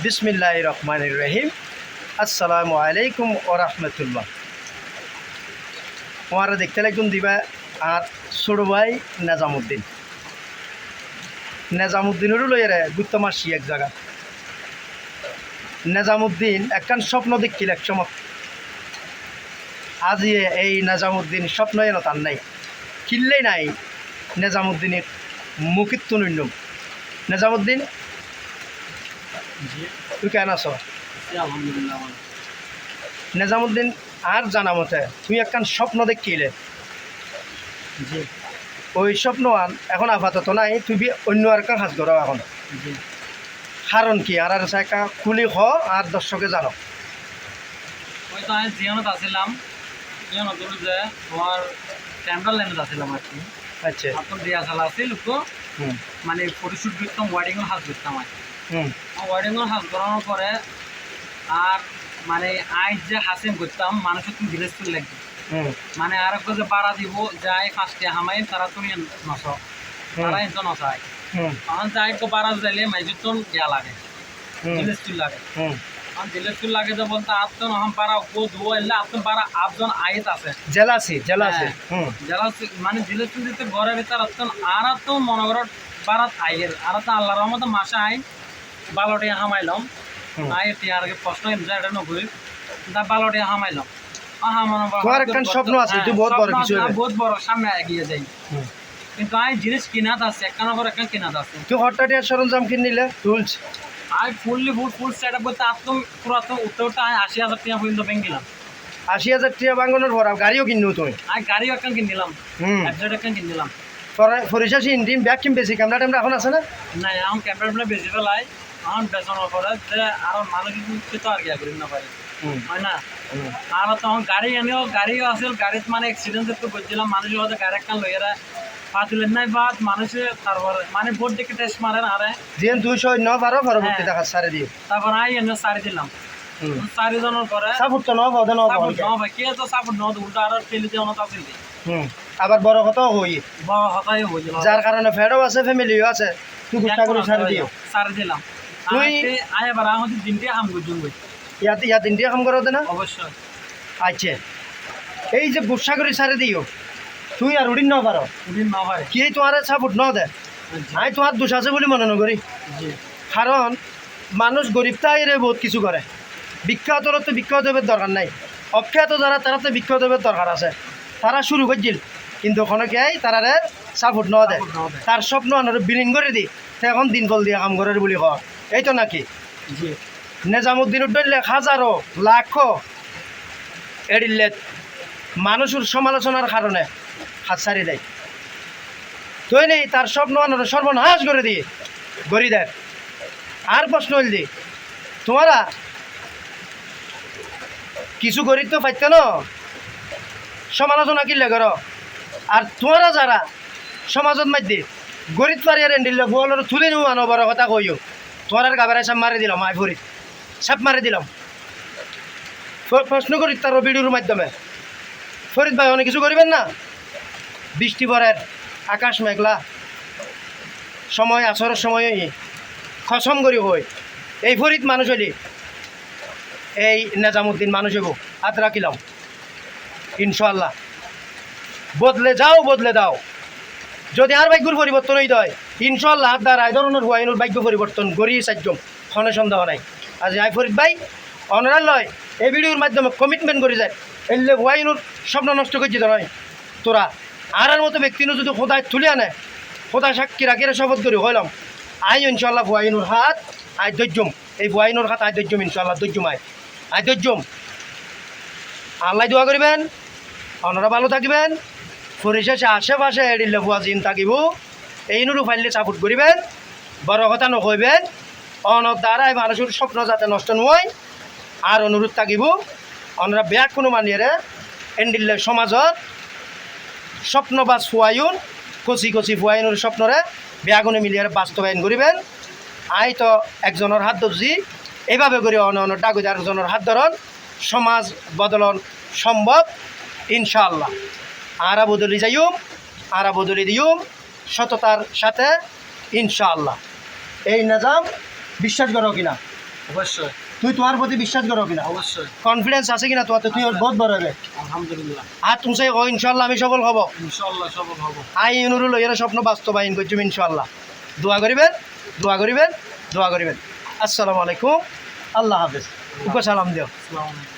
বিসমিল্লাহির রহমানির রহিম। আসসালামু আলাইকুম ওয়া রাহমাতুল্লাহ। ওনারা দেখতে লাগুন দিবা আর ছোট ভাই নেজামুদ্দিনেরও লইয়ারে গুত্ত মারছি এক জায়গা। নেজামুদ্দিন একখান স্বপ্ন দেখছিল এক সময়। আজি এই নেজামুদ্দিন স্বপ্ন এন তার নাই, কিনলেই নাই নেজামুদ্দিনের মুখিত তুনুন্যম। নেজামুদ্দিন, তুই কেন আছো? নেজামুদ্দিন, আর জানা মতে তুই একখান স্বপ্ন দেখিলে, ওই স্বপ্ন এখন আপাতত নাই, তুই অন্য আর কান হাজ করো এখন। কারণ কি আর একা খুলি হ আর দর্শকে জানো। ওই তো আমি জিয়ানত আসছিলাম, জিয়ানত যে তোমার ক্যামেরা লাইনে আসছিলাম আর কি। আচ্ছা, আপনার রিহার্সাল আছিল তো, মানে ফটোশুট করতাম, ওয়ার্ডিংয়ের হাজ করতাম আর কি। ওয়ার্ডিংয়ের হাজ করানোর পরে আর মানে আইস যে হাসিন করতাম মানুষের তুমি ভিলেজ ফিল লাগবে, মানে আর একবার যে বাড়া দিব যাই ফার্স্টে হামাই তারা তুমি নস তারা এত নসায় তখন যাই তো বাড়া যাইলে মাইজুর তো দেয়া লাগে, ভিলেজ ফিল লাগে। তখন ভিলেজ ফিল লাগে যে বলতে আপন হম বাড়া ও ধুয়ো এলে আপন বাড়া আপজন আইত আছে জেলাসি মানে ভিলেজ ফিল দিতে ঘরের ভিতর আপন আর তো মনে করো বাড়াত আইয়ের আর তো আল্লাহর রহমতে মাসে আই বালোটি হামাইলাম আই টিয়ার প্রশ্ন এটা নকরি দা বালোটি হামাইলাম স্বপ্ন আছে, তুই বহুত বড় কিছু বহুত বড় সামনে এগিয়ে যাই। কিন্তু আই জিনিস কিনাত আছে একখান পর একখান কিনাত আছে। তুই হঠাৎ সরঞ্জাম কিনিলে tools I full set up করতে আত্ম পুরাতন উত্তরটা ৮০,০০০ টাকা পর্যন্ত ব্যাংকিলাম। ৮০,০০০ টাকা বাঙ্গনের ভরা গাড়িও কিনু তুই? আই গাড়িও একখান কিনলাম, একজন একখান কিনলাম। ফরিশাসি ইন্ডিম ব্যাগ কিন বেশি ক্যামেরা ট্যামেরা এখন আছে না? না এখন ক্যামেরা বেশি ফেলাই এখন বেচনের পরে যে আরো মানুষ তো আর গিয়া করি না পারে, হয় না? আর তখন গাড়িও আছে, গাড়িতে মানে অ্যাক্সিডেন্ট তো করছিলাম, মানুষের হয়তো গাড়ি একখান লইয়ারা পাতিলেন নাই বাদ মানুষে তারপরে মানে বোর্ড দেখে টেস্ট মারেন আরে যেন ২০০ পারো পরবর্তী দেখা সারে দিয়ে তারপর আই এনে সারি দিলাম। চারিজনের পরে সাপোর্ট তো নব ভাই কে তো সাপোর্ট নদ উল্টা আর ফেলে দিয়ে অনত আসিল আবার বড় কথাও হই বড় হতাই হয়েছিল, যার কারণে ফেডও আছে ফ্যামিলিও আছে, তুই গুষ্টা করে সারি দিও। সারি দিলাম তুই আয় এবার আমাদের দিনটি হাম করছুন বই ইয়া তিনটে কাম করো না অবশ্যই। আচ্ছা, এই যে গুসা করে সারে দিও তুই আর উড়িন ন পারো, উদিন না হয় কি তোমার সাপোর্ট ন দে, আমি তোমার দোষ আছে বলে মনে নকরি। কারণ মানুষ গরিব তাই রে বহুত কিছু করে, বিখ্যাত তো বিখ্যাত দেবের দরকার নাই, অখ্যাত যারা তারা তো বিখ্যাত দেবের দরকার আছে, তারা শুরু করছিল কিন্তু ওখানে কে তারা সাপোর্ট ন দেয়, তার স্বপ্ন আনার বিলীন করে দিই এখন দিন ফল দিয়ে কাম করে বলি ক এই তো নাকি। নেজামুদ্দিন উঠলে হাজারো লাখো এডিলে মানুষের সমালোচনার কারণে হাত ছাড়ি দেয়, তুই নেই তার স্বপ্ন আনার সর্বনাশ করে দিয়ে গড়ি দেয়। আর প্রশ্ন হইল দি তোমারা কিছু গরিব তো পাইত কেন সমালোচনা কিনলে করো, আর তোমরা যারা সমাজত মাধ্যে গরিব পারিয়ার এন্ডিল গোয়ালের তুলে নিও আনো বড় কথা কইও, তোমার গাবেরায় সাপ মারি দিলাম, আই ফরিদ সাপ মারি দিলাম। প্রশ্ন করি তার ভিডিওর মাধ্যমে, ফরিদ ভাই অনেক কিছু করিবেন না, বৃষ্টি পরের আকাশ মেঘলা সময় আসরের সময় খসম করি হই এই ফরিদ মানুষ হইলি এই নেজামুদ্দিন মানুষ হইব হাত রাখিলাম ইনশাল্লাহ। বদলে দাও যদি আর ভাগ্যর পরিবর্তন হইতে হয় ইনশাল্লাহ হাত দ্বারা এই ধরনের হুয়াইনুর ভাগ্য পরিবর্তন গড়িয়ে সাজ্যম ক্ষণে সন্দেহ নাই। আজ আই ফরিদ ভাই অনারাল লয় এই ভিডিওর মাধ্যমে কমিটমেন্ট করে যায় এলে হুয়াইনুর স্বপ্ন নষ্ট করছি তো নয় তোরা আর মতো ব্যক্তিনু যদি খোদায় তুলে আনে খোদা সাক্ষী রাখিয়ে শপথ করি হইলাম আই ইনশাল্লাহ হুয়াইনুর হাত আই ধৈর্যম, এই হুয়াইনুর হাত আই ধৈর্যম ইনশাল্লাহ ধৈর্যম আই ধৈর্যম। আল্লাহ দোয়া করিবেন, আপনারা ভালো থাকবেন, পরিশেষে আশেপাশে এডিলে ভুয়া জিন থাকিব এইনুরও ফাইলে সাপোর্ট করিবেন, বড় কথা নকইবেন, অনর দ্বারাই মানুষের স্বপ্ন যাতে নষ্ট নয় আর অনুরোধ থাকিব আপনারা বেয়া কোনো মানিয়ে এন্ডিলে সমাজত স্বপ্ন বা ফুয়াইন কচি ফুয়াইনুর স্বপ্নরে বেয়াগুনে মিলিয়ে বাস্তবায়ন করিবেন। আই তো একজনের হাত ধরছি এইভাবে করে অন্য ডাকুজ আরেকজনের হাত ধরন সমাজ বদলন সম্ভব ইনশাআল্লাহ। আরা বদলি যাইম আরা বদলি দিউম সততার সাথে ইনশাআল্লাহ। এই নিজাম বিশ্বাস করো কিনা? অবশ্যই তুই তোমার প্রতি বিশ্বাস করো কিনা অবশ্যই কনফিডেন্স আছে কিনা তোমার তুই ওর বহুত বড় হবে আলহামদুলিল্লাহ আর তুমি ও ইনশাল্লাহ আমি সফল হব ইনশাআল্লাহ সফল হব আই নুরুল এর স্বপ্ন বাস্তবায়ন করছি ইনশাল্লাহ দোয়া করিবেন দোয়া করিবেন দোয়া করিবেন আসসালামু আলাইকুম আল্লাহ হাফেজ সালাম দিও আসসালামু আলাইকুম